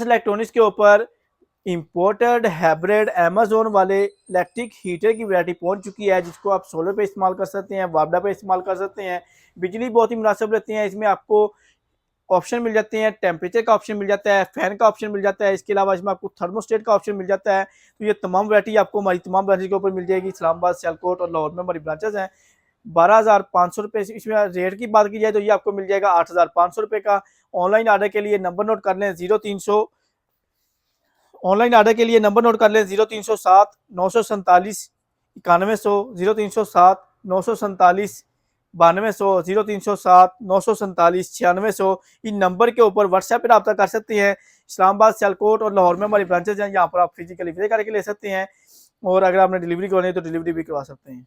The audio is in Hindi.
इलेक्ट्रॉनिक्स के ऊपर इम्पोर्टेड हाइब्रिड अमेजोन वाले इलेक्ट्रिक हीटर की वैरायटी पहुंच चुकी है, जिसको आप सोलर पे इस्तेमाल कर सकते हैं, वापडा पे इस्तेमाल कर सकते हैं। बिजली बहुत ही मुनासिब रहती है। इसमें आपको ऑप्शन मिल जाते हैं, टेम्परेचर का ऑप्शन मिल जाता है, फैन का ऑप्शन मिल जाता है। इसके अलावा इसमें आपको थर्मोस्टेट का ऑप्शन मिल जाता है। तो ये तमाम वैरायटी आपको हमारी तमाम ब्रांचेज के ऊपर मिल जाएगी। इस्लामाबाद, सियालकोट और लाहौर में हमारी ब्रांचेज हैं। 12,500 रुपये इसमें रेट की बात की जाए तो ये आपको मिल जाएगा 8,500 रुपये का। ऑनलाइन आर्डर के लिए नंबर नोट कर लें 0300 ऑनलाइन आर्डर के लिए नंबर नोट कर लें 0307 947 9100, 0307 947 9200, 0307 947 9600। इन नंबर के ऊपर व्हाट्सएप पर रब्ता कर सकते हैं। इस्लामाबाद, सियालकोट और लाहौर में हमारी ब्रांचेज हैं। यहाँ पर आप फिजिकली विजिट करके ले सकते हैं, और अगर आपने डिलीवरी करवानी है तो डिलीवरी भी करवा सकते हैं।